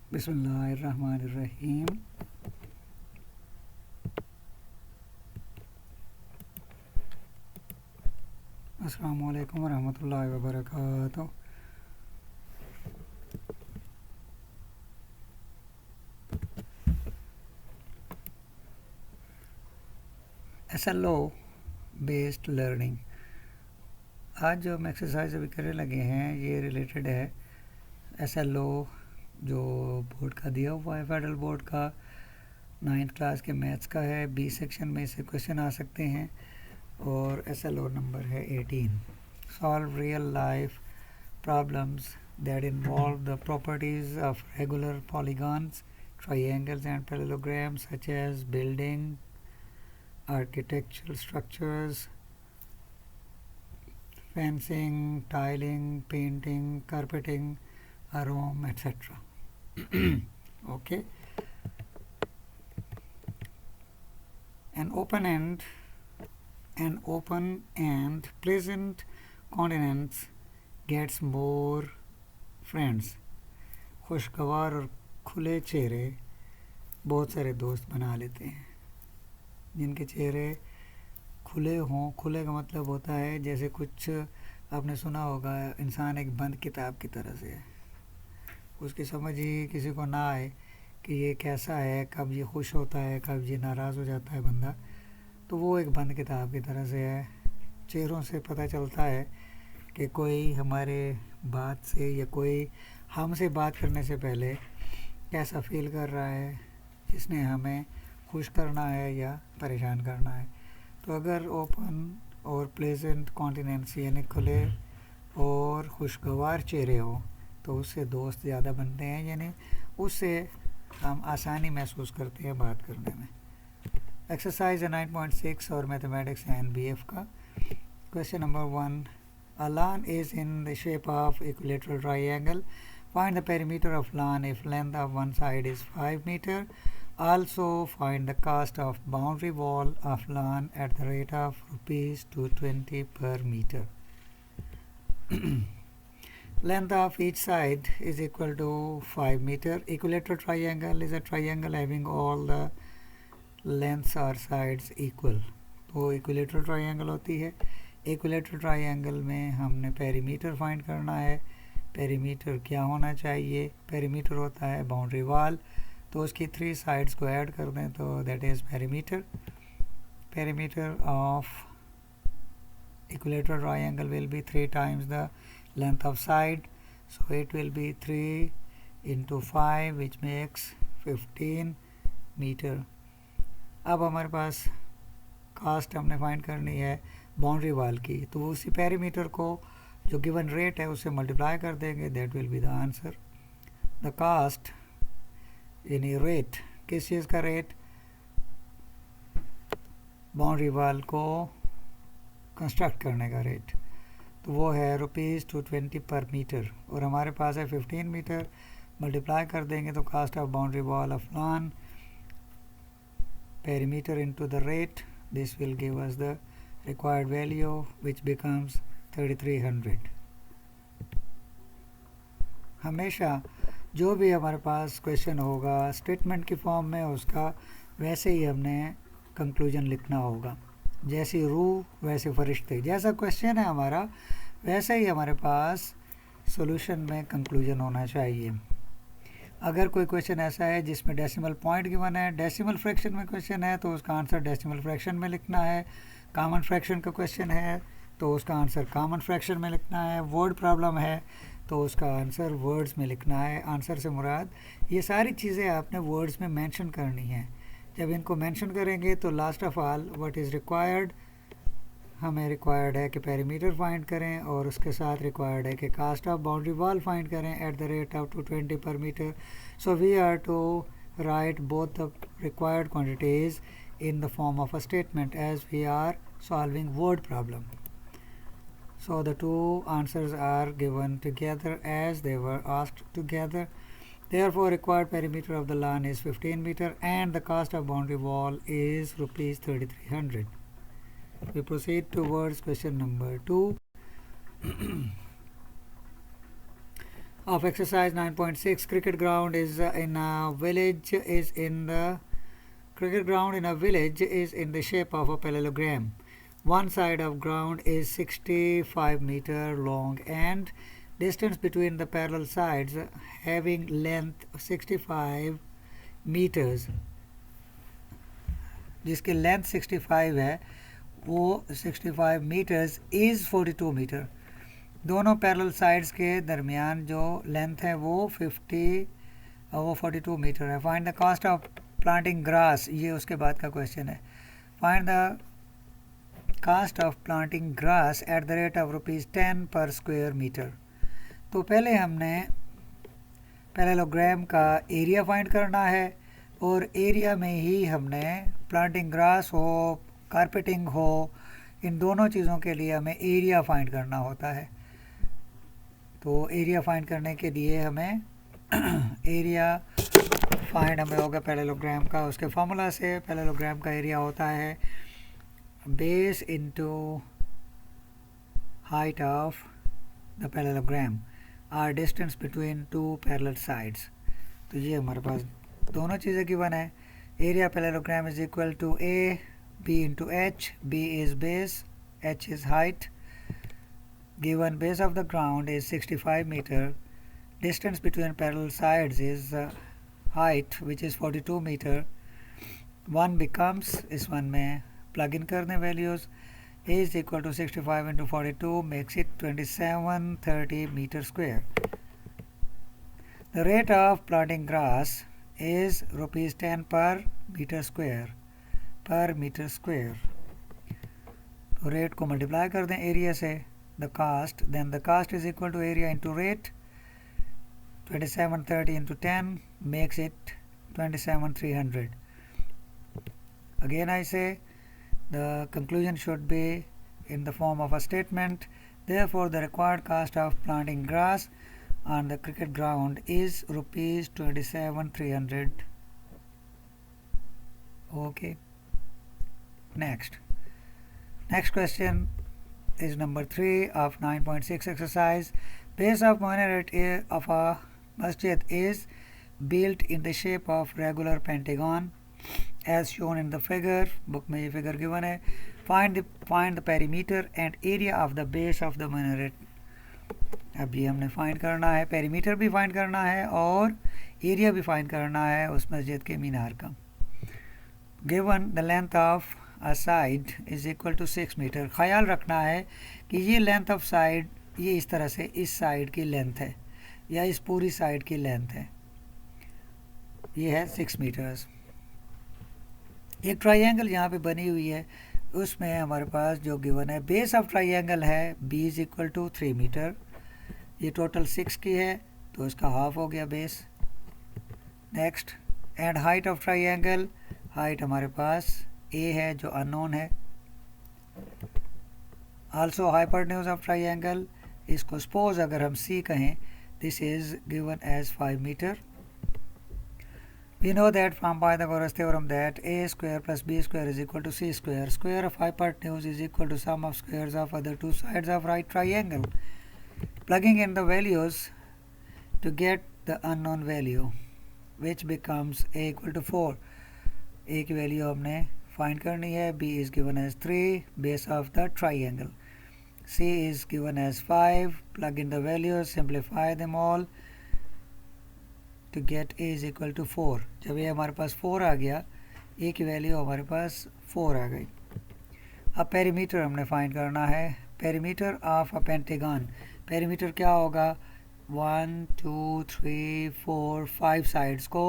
बिस्मिल्लाहिर्रहमानिर्रहीम। अस्सलामु अलैकुम वरहमतुल्लाहि वबरकातुहू। SLO based learning. आज जो हम एक्सरसाइज अभी करने लगे हैं ये रिलेटेड है SLO जो बोर्ड का दिया हुआ है, फेडरल बोर्ड का 9th क्लास के मैथ्स का है। बी सेक्शन में से क्वेश्चन आ सकते हैं और SLO नंबर है 18। Solve real life problems that involve the properties of regular polygons, triangles and parallelograms such as building, architectural structures, fencing, tiling, painting, carpeting, a room, etc. Okay. An open and pleasant countenance gets more friends. खुशगवार और खुले चेहरे बहुत सारे दोस्त बना लेते हैं। जिनके चेहरे खुले हों, खुले का मतलब होता है जैसे कुछ आपने सुना होगा, इंसान एक बंद किताब की तरह से है, उसकी समझ ही किसी को ना आए कि ये कैसा है, कब ये खुश होता है, कब ये नाराज़ हो जाता है बंदा, तो वो एक बंद किताब की तरह से है। चेहरों से पता चलता है कि कोई हमारे बात से या कोई हमसे बात करने से पहले कैसा फ़ील कर रहा है, जिसने हमें खुश करना है या परेशान करना है। तो अगर ओपन और प्लेजेंट कॉन्टिनेंस यानी खुले और खुशगवार चेहरे हो तो उससे दोस्त ज़्यादा बनते हैं, यानी उससे हम आसानी महसूस करते हैं बात करने में। एक्सरसाइज है 9.6 और मैथमेटिक्स है NBF का। Question number 1, a lawn is in the shape of equilateral triangle. Find the perimeter of lawn if length of one side is 5 meter. Also find the cost of boundary wall of lawn at the rate of rupees 220 per meter. Length of each side is equal to 5 meter. Equilateral triangle is a triangle having all the lengths or sides equal. तो equilateral triangle होती है। Equilateral triangle में हमने perimeter find करना है। Perimeter क्या होना चाहिए? पेरीमीटर होता है बाउंड्री वाल, तो उसकी 3 साइड्स को ऐड कर दें तो that is perimeter. Perimeter of equilateral triangle will be 3 times the length of side, so it will be 3 into 5 which makes 15 meter. अब हमारे पास कास्ट हमने फाइंड करनी है बाउंड्री वाल की, तो उसी पेरीमीटर को जो गिवन रेट है उससे मल्टीप्लाई कर देंगे, that will be the answer. The cost यानी रेट, किस चीज़ का रेट? बाउंड्री वाल को कंस्ट्रक्ट करने का रेट, तो वो है ₹220 पर मीटर और हमारे पास है 15 मीटर। मल्टीप्लाई कर देंगे तो cost of boundary wall of lawn perimeter into the rate, this will give us the required value which becomes 3300। हमेशा जो भी हमारे पास क्वेश्चन होगा स्टेटमेंट की फॉर्म में, उसका वैसे ही हमने कंक्लूजन लिखना होगा। जैसी रूह वैसे फरिश्ते, जैसा क्वेश्चन है हमारा वैसे ही हमारे पास सॉल्यूशन में कंक्लूजन होना चाहिए। अगर कोई क्वेश्चन ऐसा है जिसमें डेसिमल पॉइंट गिवन है, डेसिमल फ्रैक्शन में क्वेश्चन है तो उसका आंसर डेसिमल फ्रैक्शन में लिखना है। कॉमन फ्रैक्शन का क्वेश्चन है तो उसका आंसर कॉमन फ्रैक्शन में लिखना है। वर्ड प्रॉब्लम है तो उसका आंसर वर्ड्स में लिखना है। आंसर से मुराद ये सारी चीज़ें आपने वर्ड्स में मेंशन करनी है। जब इनको मेंशन करेंगे तो last of all what is required, हमें रिक्वायर्ड है कि पेरीमीटर फाइंड करें और उसके साथ रिक्वायर्ड है कि cost of boundary wall find करें at the rate of 220 per meter. So we are to write both the required quantities in the form of a statement as we are solving word problem. So the two answers are given together as they were asked together. Therefore required perimeter of the lawn is 15 meter and the cost of boundary wall is rupees 3300. We proceed towards question number 2. of exercise 9.6. Cricket ground is in a village is in the cricket ground in a village is in the shape of a parallelogram. One side of ground is 65-meter long and distance between the parallel sides having length 65 meters. जिसकी length 65 है वो 65 meters is 42 meter. दोनों parallel sides के दरमियान जो length है वो 42 meter है. Find the cost of planting grass, ये उसके बाद का क्वेश्चन है. Find the cost of planting grass at the rate of ₹10 per square metre. तो पहले हमने पैरेललोग्राम का एरिया फाइंड करना है और एरिया में ही हमने प्लांटिंग ग्रास हो कारपेटिंग हो इन दोनों चीज़ों के लिए हमें एरिया फाइंड करना होता है. तो एरिया फाइंड करने के लिए हमें एरिया फाइंड हमें होगा पैरेललोग्राम का. उसके फार्मूला से पैरेललोग्राम का एरिया होता है base into height of the parallelogram और distance between two parallel sides. तो ये हमारे पास दोनों चीज़ें गिवन है. Area parallelogram is equal to A B into H. B is base, H is height. Given base of the ground is 65 meter. Distance between parallel sides is height which is 42 meter. One becomes, इस one में plug in कर दें values. A is equal to 65 into 42 makes it 2730 meter square. The rate of planting grass is ₹10 per meter square. Per meter square. तो rate को multiply कर दें area से. The cost, then the cost is equal to area into rate. 2730 into 10 makes it 27300. Again I say, the conclusion should be in the form of a statement. Therefore, the required cost of planting grass on the cricket ground is ₹27,300. Okay. Next question is number 3 of 9.6 exercise. Base of minaret of a masjid is built in the shape of regular pentagon as shown in the figure. book में ये figure given है. find the perimeter and area of the base of the minaret. अब ये हमने find करना है, perimeter भी find करना है और area भी find करना है उस मस्जिद के मीनार का. given the length of a side is equal to 6 meter. ख्याल रखना है कि ये length of side ये इस तरह से इस side की length है या इस पूरी side की length है. ये है 6 meters. एक ट्राइंगल यहाँ पे बनी हुई है उसमें हमारे पास जो गिवन है बेस ऑफ ट्राइंगल है b is equal to 3 meter. ये टोटल 6 की है तो इसका हाफ हो गया base. Next, and height of triangle, height हमारे पास a है जो अननोन है. आल्सो हाइपोटेन्यूज ऑफ ट्राइंगल, इसको सपोज अगर हम c कहें, this is given as 5 meter. We know that from Pythagoras theorem that a square plus b square is equal to c square. Square of hypotenuse is equal to sum of squares of other two sides of right triangle. Plugging in the values to get the unknown value, which becomes a equal to 4. a की value हमने find करनी है. b is given as 3, base of the triangle. c is given as 5. Plug in the values, simplify them all to get a is equal to 4. जब ये हमारे पास 4 आ गया, a की value हमारे पास 4 आ गई. अब पेरीमीटर हमने फाइंड करना है. Perimeter of a pentagon. Perimeter क्या होगा? 1 2 3 4 5 साइड्स को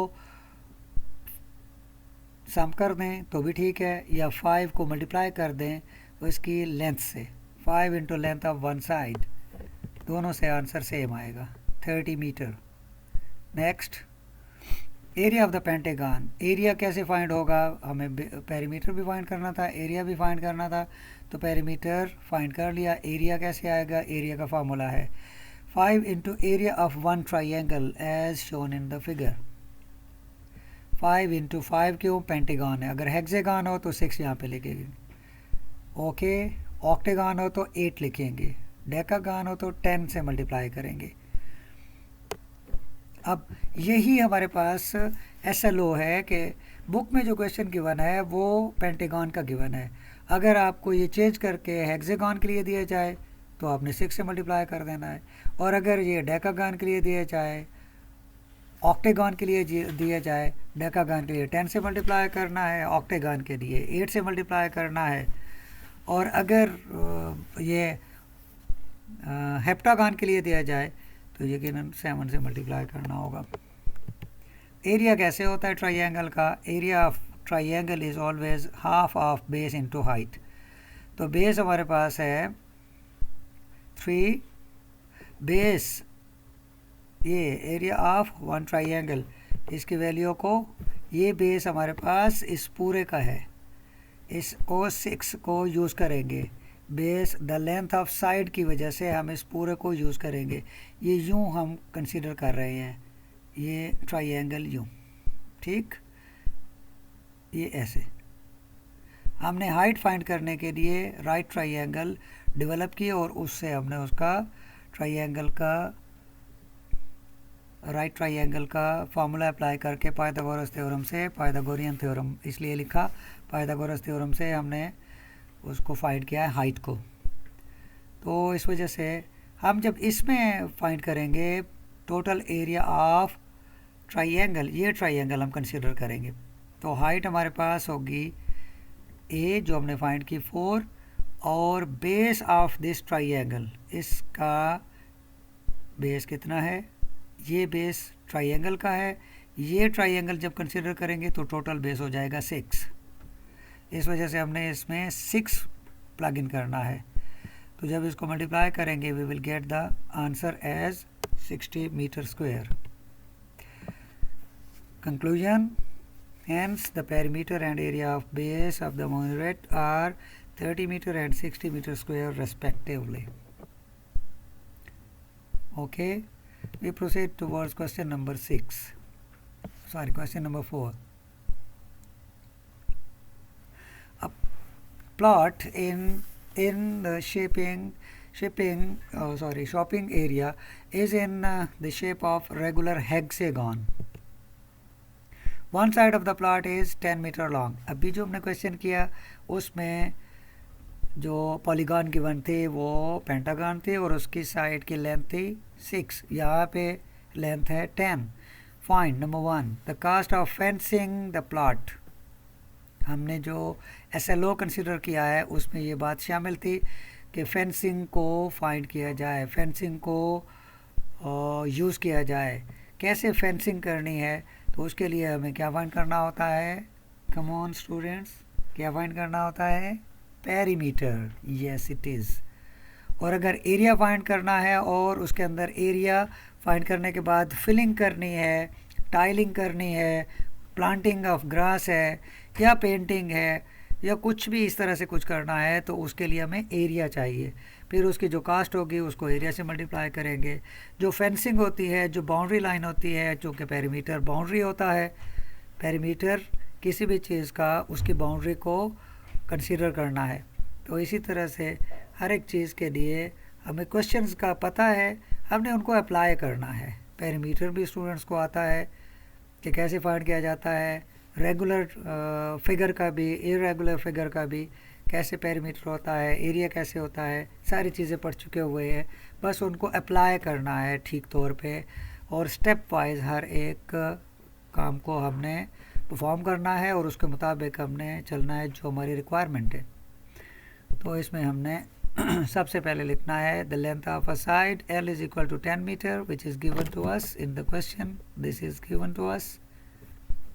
सम कर दें तो भी ठीक है, या 5 को मल्टीप्लाई कर दें उसकी लेंथ से. 5 into length of one side, दोनों से आंसर सेम आएगा, 30 meter. Next, area of the pentagon. Area कैसे फाइंड होगा? हमें पेरीमीटर भी फाइंड करना था, एरिया भी फाइंड करना था. तो पेरीमीटर फाइंड कर लिया. एरिया कैसे आएगा? एरिया का फार्मूला है 5 into area of one triangle as shown in the figure. 5 into 5 क्यों? पेंटागन है. अगर हेक्सागन हो तो 6 यहाँ पे लिखेंगे. ओके. ऑक्टागन हो तो 8 लिखेंगे. डेकागन हो तो 10 से मल्टीप्लाई करेंगे. अब यही हमारे पास SLO है कि बुक में जो क्वेश्चन गिवन है वो पेंटागन का गिवन है। अगर आपको ये चेंज करके हेक्सागन के लिए दिया जाए तो आपने 6 से मल्टीप्लाई कर देना है, और अगर ये डेकागन के लिए दिया जाए, ऑक्टेगन के लिए दिया जाए, डेकागन के लिए 10 से मल्टीप्लाई करना है, ऑक्टेगन के लिए 8 से मल्टीप्लाई करना है, और अगर ये हेप्टागन के लिए दिया जाए तो यकीनन 7 से मल्टीप्लाई करना होगा। एरिया कैसे होता है ट्राइंगल का? Area of triangle is always half of base into height. तो बेस हमारे पास है 3, बेस ये एरिया ऑफ वन ट्राइंगल, इसकी वैल्यू को, ये बेस हमारे पास इस पूरे का है, इसको 6 को यूज़ करेंगे। Base the length of side की वजह से हम इस पूरे को यूज़ करेंगे। ये यूँ हम कंसीडर कर रहे हैं, ये ट्राइंगल यूँ, ठीक, ये ऐसे। हमने हाइट फाइंड करने के लिए राइट ट्राइंगल डेवलप किए और उससे हमने उसका राइट ट्राइंगल का फार्मूला अप्लाई करके पाइथागोरस थ्योरम से, पाइथागोरियन थ्योरम इसलिए लिखा, पाइथागोरस थ्योरम से हमने उसको फाइंड किया है हाइट को। तो इस वजह से हम जब इसमें फाइंड करेंगे टोटल एरिया ऑफ ट्राइंगल, ये ट्राइंगल हम कंसीडर करेंगे, तो हाइट हमारे पास होगी ए जो हमने फाइंड की 4, और बेस ऑफ दिस ट्राइंगल, इसका बेस कितना है, ये बेस ट्राइंगल का है, ये ट्राइंगल जब कंसीडर करेंगे तो टोटल बेस हो जाएगा 6। इस वजह से हमने इसमें 6 प्लग इन करना है। तो जब इसको मल्टीप्लाई करेंगे we will get the answer as 60 meter square. Conclusion, hence the perimeter and area of base of the monument are 30 meter and 60 meter square respectively. Okay, we proceed towards question number 4. A plot in the shopping area is in the shape of regular hexagon. One side of the plot is 10 meter long. अभी जो हमने question किया उसमें जो polygon given थे वो pentagon थे और उसकी साइड की लेंथ थी 6, यहाँ पे लेंथ है 10। Find number 1 the cost of fencing the plot. हमने जो SLO कंसिडर किया है उसमें ये बात शामिल थी कि फेंसिंग को फाइंड किया जाए, फेंसिंग को यूज़ किया जाए। कैसे फेंसिंग करनी है तो उसके लिए हमें क्या फाइंड करना होता है? कम ऑन स्टूडेंट्स, क्या फाइंड करना होता है? Perimeter, yes it is. और अगर एरिया फाइंड करना है और उसके अंदर एरिया फाइंड करने के बाद फिलिंग करनी है, टाइलिंग करनी है, प्लांटिंग ऑफ ग्रास है या पेंटिंग है या कुछ भी इस तरह से कुछ करना है तो उसके लिए हमें एरिया चाहिए। फिर उसकी जो कास्ट होगी उसको एरिया से मल्टीप्लाई करेंगे। जो फेंसिंग होती है, जो बाउंड्री लाइन होती है, चूँकि पेरीमीटर बाउंड्री होता है, पेरीमीटर किसी भी चीज़ का उसकी बाउंड्री को कंसीडर करना है। तो इसी तरह से हर एक चीज़ के लिए हमें क्वेश्चंस का पता है, हमने उनको अप्लाई करना है। पेरीमीटर भी स्टूडेंट्स को आता है कि कैसे फाइंड किया जाता है, रेगुलर फिगर का भी, इरेगुलर फिगर का भी कैसे पेरीमीटर होता है, एरिया कैसे होता है, सारी चीज़ें पढ़ चुके हुए हैं। बस उनको अप्लाई करना है ठीक तौर पे और स्टेप वाइज हर एक काम को हमने परफॉर्म करना है और उसके मुताबिक हमने चलना है जो हमारी रिक्वायरमेंट है। तो इसमें हमने सबसे पहले लिखना है the length of a side L is equal to 10 meter which is given to us in the question, this is given to us.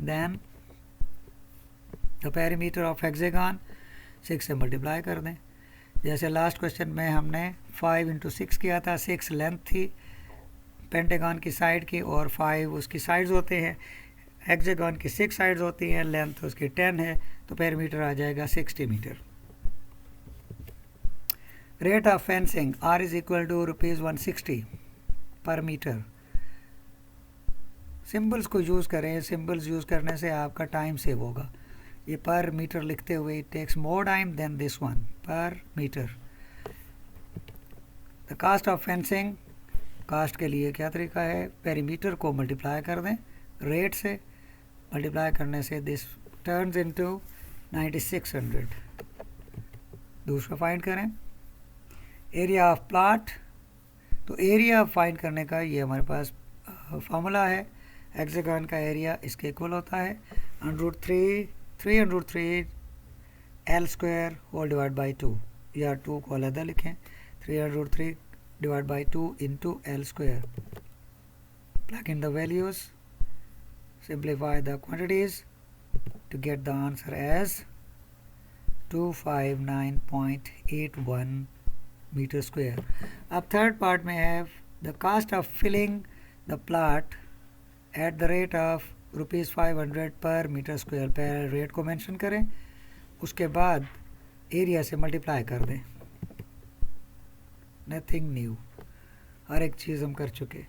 Then the perimeter of hexagon 6 से मल्टीप्लाई कर दें। जैसे लास्ट क्वेश्चन में हमने 5 into 6 किया था, 6 length थी pentagon की साइड की और 5 उसकी साइड्स होते हैं। हेक्सागन की 6 साइड्स होती हैं, लेंथ उसकी 10 है, तो पेरीमीटर आ जाएगा 60 meter. Rate of fencing R is equal to ₹160 per meter. Symbols को यूज़ करें, सिंबल्स यूज़ करने से आपका टाइम सेव होगा। ये पर मीटर लिखते हुए it takes more time than this one, per meter. The cost of fencing, cost के लिए क्या तरीका है, पेरीमीटर को मल्टीप्लाई कर दें रेट से, मल्टीप्लाई करने से दिस टर्न्स इनटू 9600। दूसरा फाइंड करें एरिया ऑफ प्लॉट। तो एरिया फाइंड करने का ये हमारे पास फार्मूला है, हेक्सागन का एरिया इसके इक्वल होता है √3 L square whole divide by 2, या 2 को अलग लिखें, 303 divide by 2 into L square. Plug in the values, simplify the quantities to get the answer as 259.81 meter square. अब थर्ड पार्ट में है the cost of filling the plot at the rate of ₹500 per meter square। पहले rate को mention करें, उसके बाद area से multiply कर दें। नथिंग न्यू, हर एक चीज़ हम कर चुके,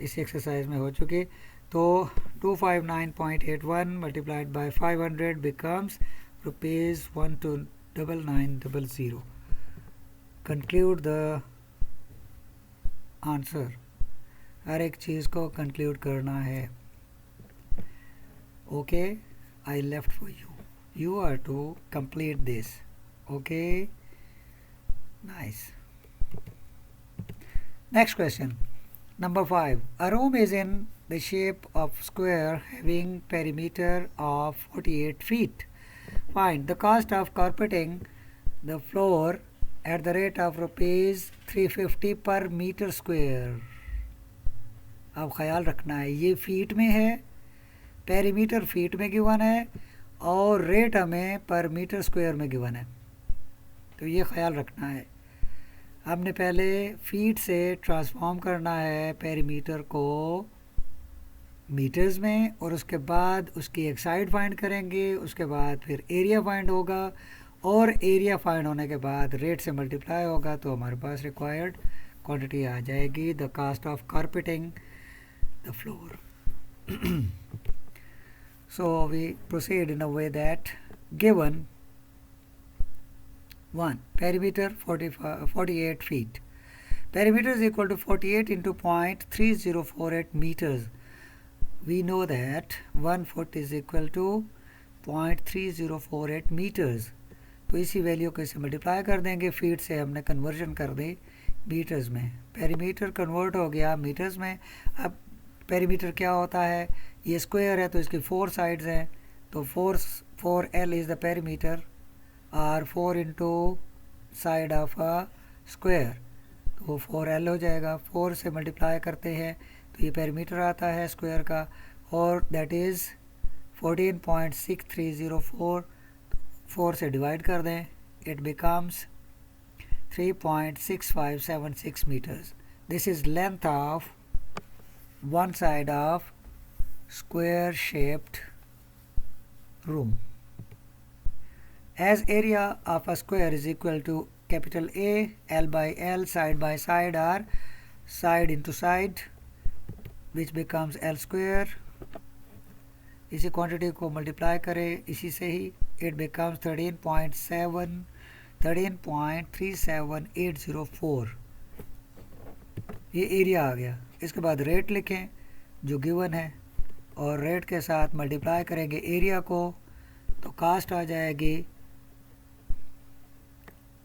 इस एक्सरसाइज में हो चुकी। तो 259.81 multiplied by 500 becomes ₹129,900। Conclude the answer, हर एक चीज़ को कंक्लूड करना है। Okay, I left for you, you are to complete this। okay, nice। Next question, number 5, a room is in the shape of square having perimeter of 48 feet. Find the cost of carpeting the floor at the rate of ₹350 per meter square। अब ख्याल रखना है ये feet में है, perimeter feet में given है और रेट हमें पर मीटर स्क्वायर में गिवन है, तो ये ख्याल रखना है। हमने पहले फीट से ट्रांसफॉर्म करना है पेरीमीटर को मीटर्स में, और उसके बाद उसकी एक साइड फाइंड करेंगे, उसके बाद फिर एरिया फाइंड होगा, और एरिया फाइंड होने के बाद रेट से मल्टीप्लाई होगा, तो हमारे पास रिक्वायर्ड क्वांटिटी आ जाएगी, the cost of carpeting the floor. So we proceed in a way that given 1 perimeter 48 feet, perimeter is equal to 48 into 0.3048 meters। We know that 1 foot is equal to 0.3048 meters। तो इसी value को इसे multiply कर देंगे, feet से हमने conversion कर दी metres में, पेरीमीटर कन्वर्ट हो गया मीटर्स में। अब पेरीमीटर क्या होता है, ये स्क्वायर है तो इसकी 4 साइड्स हैं, तो 4L इज़ द पेरीमीटर, और 4 into side of a square, तो 4L हो जाएगा। 4 से मल्टीप्लाई करते हैं तो ये पेरीमीटर आता है स्क्वायर का, और दैट इज़ 14.6304। 4 से डिवाइड कर दें, it becomes 3.6576 meters. This is length of one side of square shaped room। As area of a square is equal to capital A, L by L, side by side, or side into side, which becomes L square। इसी quantity को multiply करें इसी से ही, it becomes 13.37804। ये एरिया आ गया। इसके बाद रेट लिखें जो गिवन है, और रेट के साथ मल्टीप्लाई करेंगे एरिया को, तो कास्ट आ जाएगी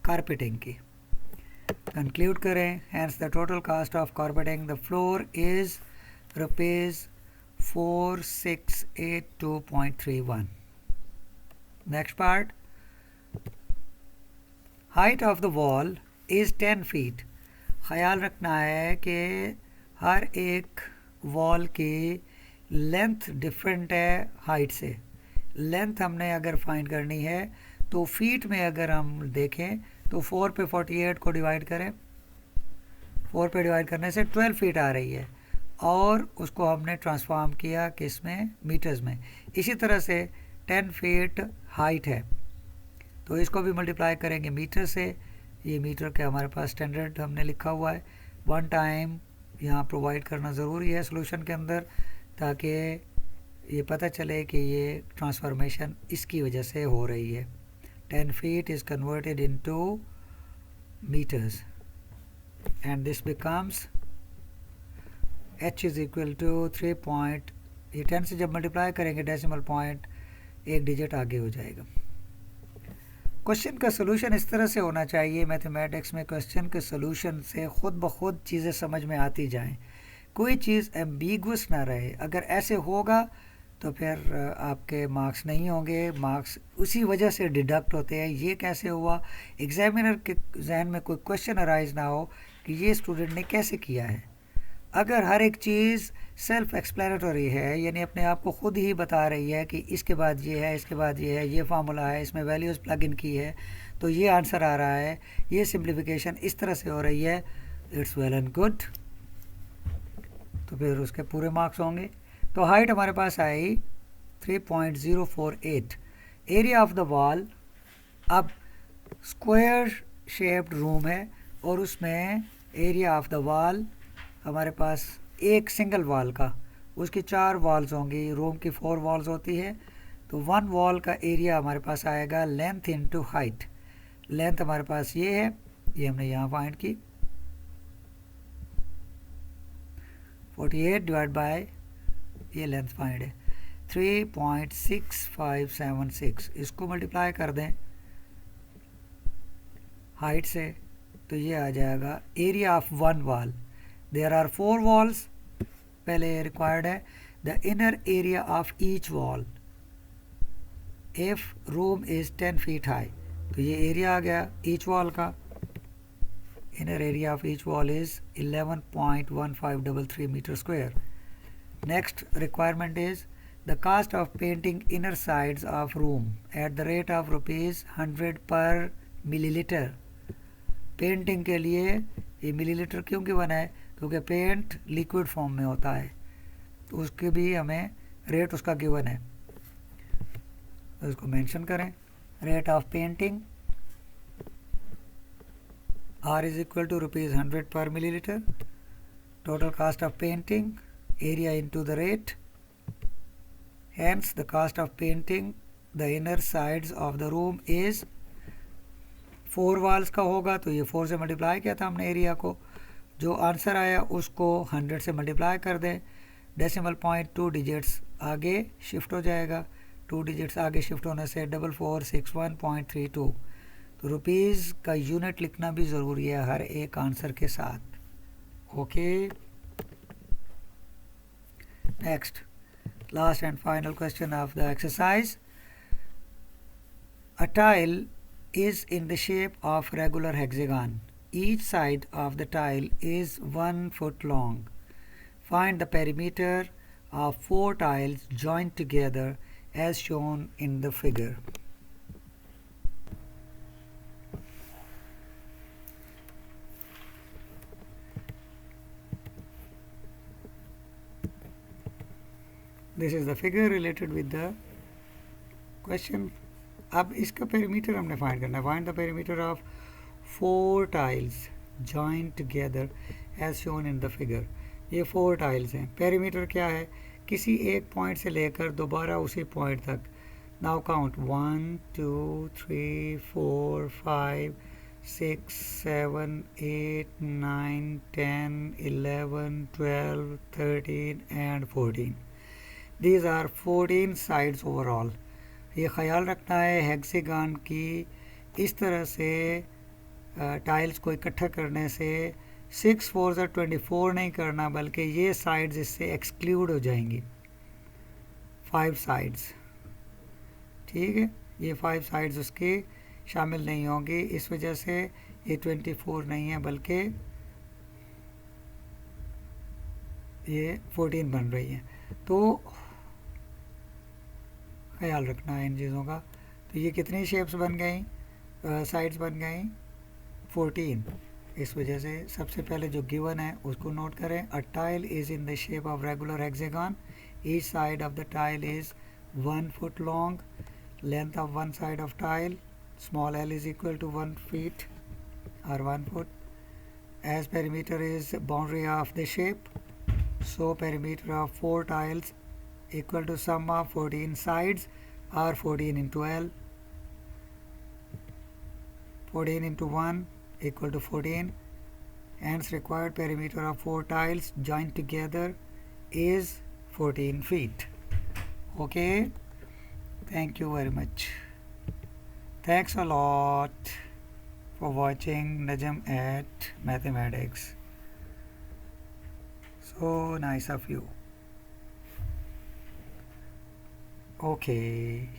कारपेटिंग की। कंक्लूड करें, hence the total cost of carpeting the floor is ₹4682.31। Next part, height of the wall is 10 feet. ख्याल रखना है कि हर एक वॉल की लेंथ डिफरेंट है हाइट से। लेंथ हमने अगर फाइंड करनी है तो फीट में अगर हम देखें तो 4 पे 48 को डिवाइड करें, 4 पे डिवाइड करने से 12 फीट आ रही है, और उसको हमने ट्रांसफॉर्म किया किस में, मीटर्स में। इसी तरह से 10 फीट हाइट है, तो इसको भी मल्टीप्लाई करेंगे मीटर से। ये मीटर के हमारे पास स्टैंडर्ड हमने लिखा हुआ है, 1 टाइम यहाँ प्रोवाइड करना ज़रूरी है सॉल्यूशन के अंदर, ताकि ये पता चले कि ये ट्रांसफॉर्मेशन इसकी वजह से हो रही है। 10 feet is converted into meters, and this becomes h is equal to 3 point, ये 10 से जब मल्टीप्लाई करेंगे डेसिमल पॉइंट एक डिजिट आगे हो जाएगा। क्वेश्चन का सोल्यूशन इस तरह से होना चाहिए मैथमेटिक्स में, क्वेश्चन के सोल्यूशन से ख़ुद ब खुद चीज़ें समझ में आती जाएं, कोई चीज़ एम्बिगुअस ना रहे। अगर ऐसे होगा तो फिर आपके मार्क्स नहीं होंगे, मार्क्स उसी वजह से डिडक्ट होते हैं। ये कैसे हुआ, एग्जामिनर के जहन में कोई क्वेश्चन अराइज ना हो कि ये स्टूडेंट ने कैसे किया है। अगर हर एक चीज़ सेल्फ एक्सप्लेनेटरी है, यानी अपने आप को ख़ुद ही बता रही है कि इसके बाद ये है, इसके बाद ये है, ये फार्मूला है, इसमें वैल्यूज़ प्लग इन की है तो ये आंसर आ रहा है, ये सिंप्लीफिकेशन इस तरह से हो रही है, इट्स वेल एंड गुड, तो फिर उसके पूरे मार्क्स होंगे। तो हाइट हमारे पास आई 3.048। एरिया ऑफ द वॉल, अब स्क्वायर शेप्ड रूम है और उसमें एरिया ऑफ द वॉल हमारे पास एक सिंगल वॉल का, उसकी 4 वॉल्स होंगी, रूम की 4 वॉल्स होती है, तो 1 वॉल का एरिया हमारे पास आएगा लेंथ इनटू हाइट। लेंथ हमारे पास ये है, ये हमने यहाँ फाइंड की 48 डिवाइड बाय ये लेंथ फाइंड है 3.6576, इसको मल्टीप्लाई कर दें हाइट से तो ये आ जाएगा area of 1 wall. There are 4 walls, पहले रिक्वायर्ड है the inner area of each wall if room is 10 feet high, तो ये एरिया आ गया ईच वॉल का। Inner area of each wall is 11.1533 meter square. Next requirement is the cost of painting inner sides of room at the rate of rupees 100 per milliliter। Painting के लिए ये millilitre क्यों की बना है, क्योंकि पेंट लिक्विड फॉर्म में होता है, तो उसके भी हमें रेट उसका गिवन है, तो उसको मेंशन करें। Rate of painting R is equal to ₹100 per milliliter। Total cost of painting area into the rate, hence the cost of painting the inner sides of the room is 4 walls का होगा, तो ये 4 से multiply किया था हमने area को, जो आंसर आया उसको 100 से मल्टीप्लाई कर दें, डेसिमल पॉइंट 2 डिजिट्स आगे शिफ्ट हो जाएगा, 2 डिजिट्स आगे शिफ्ट होने से 4461.32। तो रुपीज़ का यूनिट लिखना भी ज़रूरी है हर एक आंसर के साथ। Okay, next, last and final question of the exercise. A tile is in the shape of regular hexagon. Each side of the tile is 1 foot long. Find the perimeter of 4 tiles joined together as shown in the figure. This is the figure related with the question. अब इसका perimeter हमने find करना है। Find the perimeter of 4 tiles joint together as shown in the figure. ये 4 tiles हैं। Perimeter क्या है, किसी एक पॉइंट से लेकर दोबारा उसी पॉइंट तक। Now count 1 2 3 4 5 6 7 8 9 10 11 12 13 and 14। These are 14 sides overall। ये ख्याल रखना है हेक्सागन की इस तरह से टाइल्स को इकट्ठा करने से 6 4 24 नहीं करना, बल्कि ये साइड्स इससे एक्सक्लूड हो जाएंगी, 5 साइड्स, ठीक है, ये 5 साइड्स उसके शामिल नहीं होंगी, इस वजह से ये 24 नहीं है बल्कि ये 14 बन रही है। तो ख्याल रखना है इन चीज़ों का। तो ये कितनी शेप्स बन गई, साइड्स बन गई 14। इस वजह से सबसे पहले जो गिवन है उसको नोट करें। A tile is in the shape of regular hexagon, each side of the tile is 1 foot long, length of one side of tile small l is equal to 1 feet or 1 foot, as perimeter is boundary of the shape, so perimeter of 4 tiles equal to sum of 14 sides or 14 into L, 14 into 1 equal to 14, Ants required perimeter of 4 tiles joined together is 14 feet. Okay, thank you very much. Thanks a lot for watching Najam at Mathematics. So nice of you. Okay.